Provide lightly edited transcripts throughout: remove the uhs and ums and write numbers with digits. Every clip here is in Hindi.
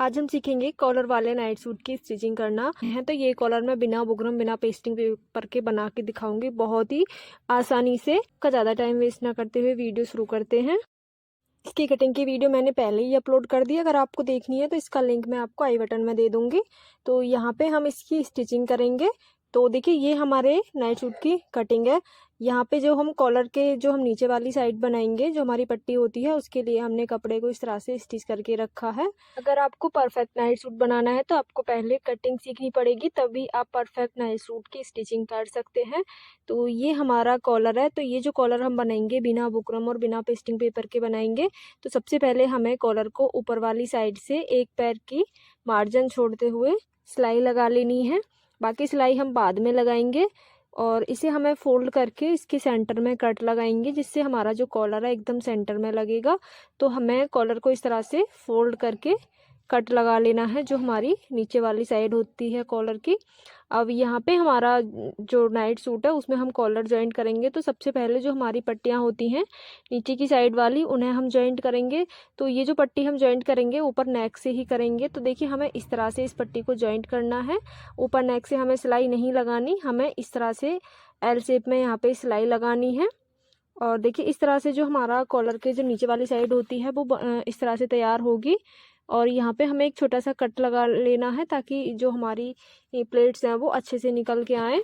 आज हम सीखेंगे कॉलर वाले नाइट सूट की स्टिचिंग करना है। तो ये कॉलर मैं बिना बुकरम बिना पेस्टिंग पेपर के बना के दिखाऊंगी बहुत ही आसानी से। का ज़्यादा टाइम वेस्ट ना करते हुए वीडियो शुरू करते हैं। इसकी कटिंग की वीडियो मैंने पहले ही अपलोड कर दी, अगर आपको देखनी है तो इसका लिंक मैं आपको आई बटन में दे दूंगी। तो यहाँ पे हम इसकी स्टिचिंग करेंगे। तो देखिए ये हमारे नाइट सूट की कटिंग है। यहाँ पे जो हम कॉलर के जो हम नीचे वाली साइड बनाएंगे, जो हमारी पट्टी होती है, उसके लिए हमने कपड़े को इस तरह से स्टिच करके रखा है। अगर आपको परफेक्ट नाइट सूट बनाना है तो आपको पहले कटिंग सीखनी पड़ेगी, तभी आप परफेक्ट नाइट सूट की स्टिचिंग कर सकते हैं। तो ये हमारा कॉलर है। तो ये जो कॉलर हम बनाएंगे बिना बुकरम और बिना पेस्टिंग पेपर के बनाएंगे। तो सबसे पहले हमें कॉलर को ऊपर वाली साइड से एक पैर की मार्जिन छोड़ते हुए सिलाई लगा लेनी है। बाकी सिलाई हम बाद में लगाएंगे। और इसे हमें फोल्ड करके इसके सेंटर में कट लगाएंगे, जिससे हमारा जो कॉलर है एकदम सेंटर में लगेगा। तो हमें कॉलर को इस तरह से फोल्ड करके कट लगा लेना है, जो हमारी नीचे वाली साइड होती है कॉलर की। अब यहाँ पे हमारा जो नाइट सूट है उसमें हम कॉलर जॉइंट करेंगे। तो सबसे पहले जो हमारी पट्टियाँ होती हैं नीचे की साइड वाली, उन्हें हम जॉइंट करेंगे। तो ये जो पट्टी हम जॉइंट करेंगे ऊपर नेक से ही करेंगे। तो देखिए हमें इस तरह से इस पट्टी को जॉइंट करना है। ऊपर नेक से हमें सिलाई नहीं लगानी, हमें इस तरह से एल शेप में यहाँ पे सिलाई लगानी है। और देखिए इस तरह से जो हमारा कॉलर के जो नीचे वाली साइड होती है वो इस तरह से तैयार होगी। और यहाँ पे हमें एक छोटा सा कट लगा लेना है, ताकि जो हमारी प्लेट्स हैं वो अच्छे से निकल के आए।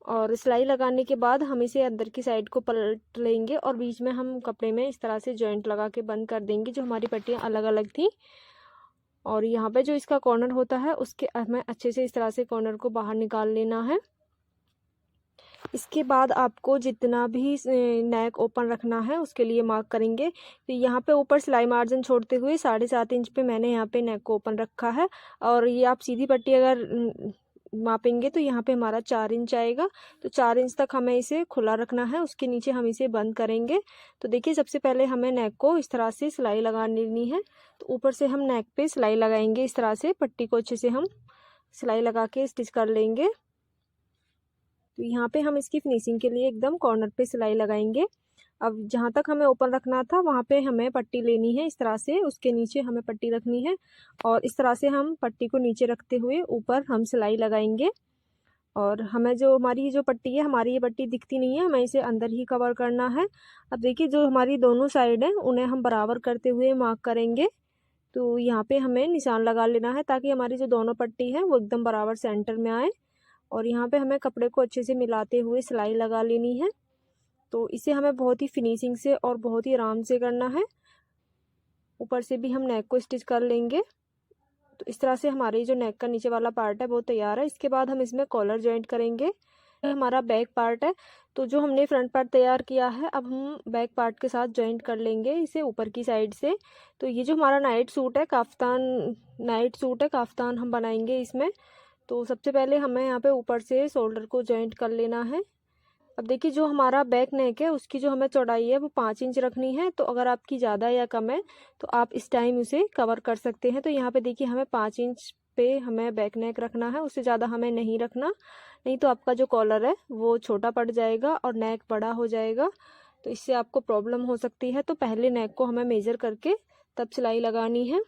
और सिलाई लगाने के बाद हम इसे अंदर की साइड को पलट लेंगे और बीच में हम कपड़े में इस तरह से जॉइंट लगा के बंद कर देंगे, जो हमारी पट्टियाँ अलग अलग थी। और यहाँ पे जो इसका कॉर्नर होता है उसके हमें अच्छे से इस तरह से कॉर्नर को बाहर निकाल लेना है। इसके बाद आपको जितना भी नेक ओपन रखना है उसके लिए मार्क करेंगे। तो यहाँ पे ऊपर सिलाई मार्जिन छोड़ते हुए 7.5 इंच पे मैंने यहाँ पे नेक को ओपन रखा है। और ये आप सीधी पट्टी अगर मापेंगे तो यहाँ पे हमारा 4 इंच आएगा। तो 4 इंच तक हमें इसे खुला रखना है, उसके नीचे हम इसे बंद करेंगे। तो देखिए सबसे पहले हमें नेक को इस तरह से सिलाई लगा लेनी है। तो ऊपर से हम नेक पे सिलाई लगाएंगे, इस तरह से पट्टी को अच्छे से हम सिलाई लगा के स्टिच कर लेंगे। तो यहाँ पे हम इसकी फिनिशिंग के लिए एकदम कॉर्नर पे सिलाई लगाएंगे। अब जहाँ तक हमें ओपन रखना था वहाँ पे हमें पट्टी लेनी है, इस तरह से उसके नीचे हमें पट्टी रखनी है। और इस तरह से हम पट्टी को नीचे रखते हुए ऊपर हम सिलाई लगाएंगे। और हमें जो हमारी जो पट्टी है, हमारी ये पट्टी दिखती नहीं है, हमें इसे अंदर ही कवर करना है। अब देखिए जो हमारी दोनों साइड हैं उन्हें हम बराबर करते हुए मार्क करेंगे। तो यहाँ पे हमें निशान लगा लेना है, ताकि हमारी जो दोनों पट्टी है वो एकदम बराबर सेंटर में आए। और यहाँ पे हमें कपड़े को अच्छे से मिलाते हुए सिलाई लगा लेनी है। तो इसे हमें बहुत ही फिनिशिंग से और बहुत ही आराम से करना है। ऊपर से भी हम नेक को स्टिच कर लेंगे। तो इस तरह से हमारी जो नेक का नीचे वाला पार्ट है वो तैयार है। इसके बाद हम इसमें कॉलर जॉइंट करेंगे। हमारा बैक पार्ट है। तो जो हमने फ्रंट पार्ट तैयार किया है अब हम बैक पार्ट के साथ जॉइंट कर लेंगे इसे ऊपर की साइड से। तो ये जो हमारा नाइट सूट है काफ्तान हम बनाएंगे इसमें। तो सबसे पहले हमें यहाँ पे ऊपर से शोल्डर को जॉइंट कर लेना है। अब देखिए जो हमारा बैक नेक है उसकी जो हमें चौड़ाई है वो 5 इंच रखनी है। तो अगर आपकी ज़्यादा या कम है तो आप इस टाइम उसे कवर कर सकते हैं। तो यहाँ पे देखिए हमें 5 इंच पे हमें बैक नेक रखना है, उससे ज़्यादा हमें नहीं रखना, नहीं तो आपका जो कॉलर है वो छोटा पड़ जाएगा और नेक बड़ा हो जाएगा। तो इससे आपको प्रॉब्लम हो सकती है। तो पहले नेक को हमें मेज़र करके तब सिलाई लगानी है।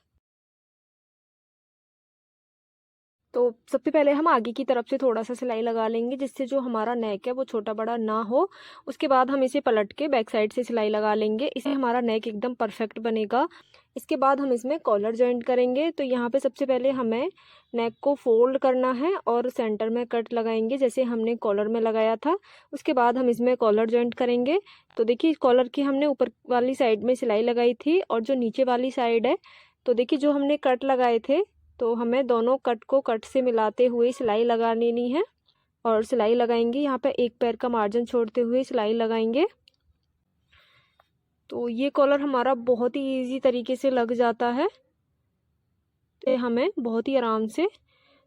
तो सबसे पहले हम आगे की तरफ से थोड़ा सा सिलाई लगा लेंगे, जिससे जो हमारा नेक है वो छोटा बड़ा ना हो। उसके बाद हम इसे पलट के बैक साइड से सिलाई लगा लेंगे, इससे हमारा नेक एकदम परफेक्ट बनेगा। इसके बाद हम इसमें कॉलर जॉइंट करेंगे। तो यहाँ पे सबसे पहले हमें नेक को फोल्ड करना है और सेंटर में कट लगाएंगे, जैसे हमने कॉलर में लगाया था। उसके बाद हम इसमें कॉलर जॉइंट करेंगे। तो देखिए कॉलर की हमने ऊपर वाली साइड में सिलाई लगाई थी और जो नीचे वाली साइड है, तो देखिए जो हमने कट लगाए थे, तो हमें दोनों कट को कट से मिलाते हुए सिलाई लगा लेनी है। और सिलाई लगाएंगे यहाँ पे एक पैर का मार्जिन छोड़ते हुए सिलाई लगाएंगे। तो ये कॉलर हमारा बहुत ही इजी तरीके से लग जाता है। तो हमें बहुत ही आराम से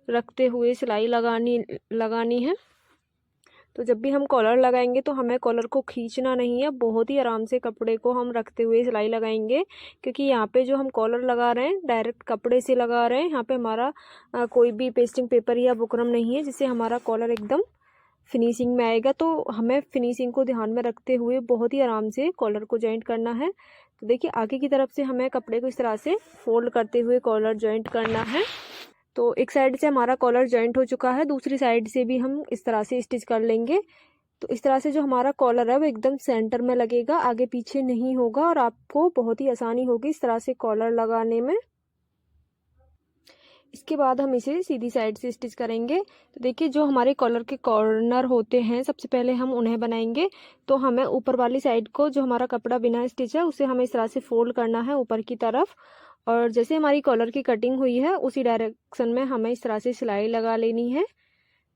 रखते हुए सिलाई लगानी है। तो जब भी हम कॉलर लगाएंगे तो हमें कॉलर को खींचना नहीं है, बहुत ही आराम से कपड़े को हम रखते हुए सिलाई लगाएंगे। क्योंकि यहाँ पे जो हम कॉलर लगा रहे हैं डायरेक्ट कपड़े से लगा रहे हैं, यहाँ पे हमारा कोई भी पेस्टिंग पेपर या बुकरम नहीं है, जिससे हमारा कॉलर एकदम फिनिशिंग में आएगा। तो हमें फिनिशिंग को ध्यान में रखते हुए बहुत ही आराम से कॉलर को जॉइंट करना है। तो देखिए आगे की तरफ से हमें कपड़े को इस तरह से फोल्ड करते हुए कॉलर जॉइंट करना है। तो एक साइड से हमारा कॉलर जॉइंट हो चुका है, दूसरी साइड से भी हम इस तरह से स्टिच कर लेंगे। तो इस तरह से जो हमारा कॉलर है वो एकदम सेंटर में लगेगा, आगे पीछे नहीं होगा और आपको बहुत ही आसानी होगी इस तरह से कॉलर लगाने में। इसके बाद हम इसे सीधी साइड से स्टिच करेंगे। तो देखिए जो हमारे कॉलर के कॉर्नर होते हैं सबसे पहले हम उन्हें बनाएंगे। तो हमें ऊपर वाली साइड को, जो हमारा कपड़ा बिना स्टिच है, उसे हमें इस तरह से फोल्ड करना है ऊपर की तरफ, और जैसे हमारी कॉलर की कटिंग हुई है उसी डायरेक्शन में हमें इस तरह से सिलाई लगा लेनी है।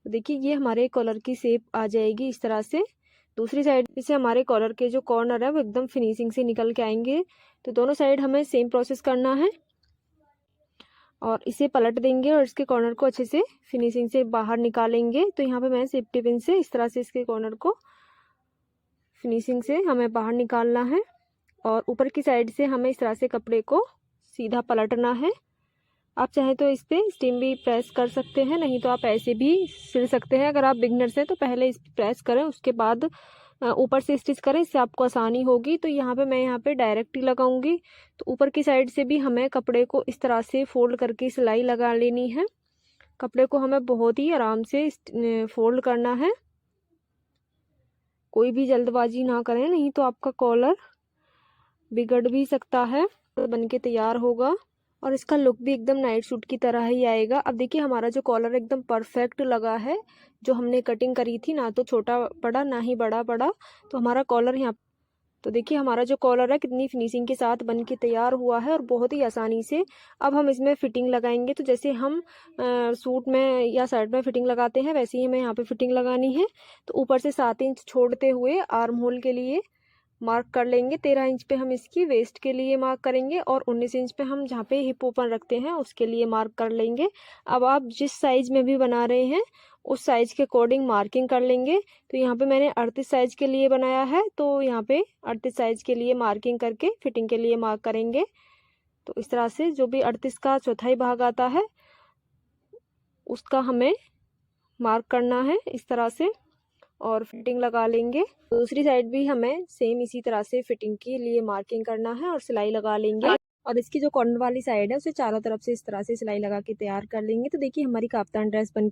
तो देखिए ये हमारे कॉलर की शेप आ जाएगी इस तरह से। दूसरी साइड से हमारे कॉलर के जो कॉर्नर है वो एकदम फिनिशिंग से निकल के आएंगे। तो दोनों साइड हमें सेम प्रोसेस करना है और इसे पलट देंगे और इसके कॉर्नर को अच्छे से फिनिशिंग से बाहर निकालेंगे। तो यहाँ पे मैं सेफ्टी पिन से इस तरह से इसके कॉर्नर को फिनिशिंग से हमें बाहर निकालना है और ऊपर की साइड से हमें इस तरह से कपड़े को सीधा पलटना है। आप चाहें तो इस पर स्टीम भी प्रेस कर सकते हैं, नहीं तो आप ऐसे भी सिल सकते हैं। अगर आप बिगनर्स हैं तो पहले इस प्रेस करें, उसके बाद ऊपर से स्टिच करें, इससे आपको आसानी होगी। तो मैं यहाँ पे डायरेक्ट ही लगाऊंगी। तो ऊपर की साइड से भी हमें कपड़े को इस तरह से फोल्ड करके सिलाई लगा लेनी है। कपड़े को हमें बहुत ही आराम से फोल्ड करना है, कोई भी जल्दबाजी ना करें, नहीं तो आपका कॉलर बिगड़ भी सकता है। तो बन के तैयार होगा और इसका लुक भी एकदम नाइट सूट की तरह ही आएगा। अब देखिए हमारा जो कॉलर एकदम परफेक्ट लगा है, जो हमने कटिंग करी थी, ना तो छोटा पड़ा ना ही बड़ा पड़ा। तो हमारा कॉलर यहाँ, तो देखिए हमारा जो कॉलर है कितनी फिनिशिंग के साथ बन के तैयार हुआ है और बहुत ही आसानी से। अब हम इसमें फिटिंग लगाएंगे। तो जैसे हम सूट में या शर्ट में फिटिंग लगाते हैं, वैसे ही हमें यहाँ पे फिटिंग लगानी है। तो ऊपर से 7 इंच छोड़ते हुए आर्म होल के लिए मार्क कर लेंगे। 13 इंच पे हम इसकी वेस्ट के लिए मार्क करेंगे और 19 इंच पे हम जहाँ पे हिप ओपन रखते हैं उसके लिए मार्क कर लेंगे। अब आप जिस साइज में भी बना रहे हैं उस साइज के अकॉर्डिंग मार्किंग कर लेंगे। तो यहाँ पे मैंने 38 साइज के लिए बनाया है, तो यहाँ पे 38 साइज के लिए मार्किंग करके फिटिंग के लिए मार्क करेंगे। तो इस तरह से जो भी 38 का चौथाई भाग आता है उसका हमें मार्क करना है इस तरह से और फिटिंग लगा लेंगे। दूसरी साइड भी हमें सेम इसी तरह से फिटिंग के लिए मार्किंग करना है और सिलाई लगा लेंगे। और इसकी जो कॉर्नर वाली साइड है उसे चारों तरफ से इस तरह से सिलाई लगा के तैयार कर लेंगे। तो देखिए हमारी काफ्तान ड्रेस बन के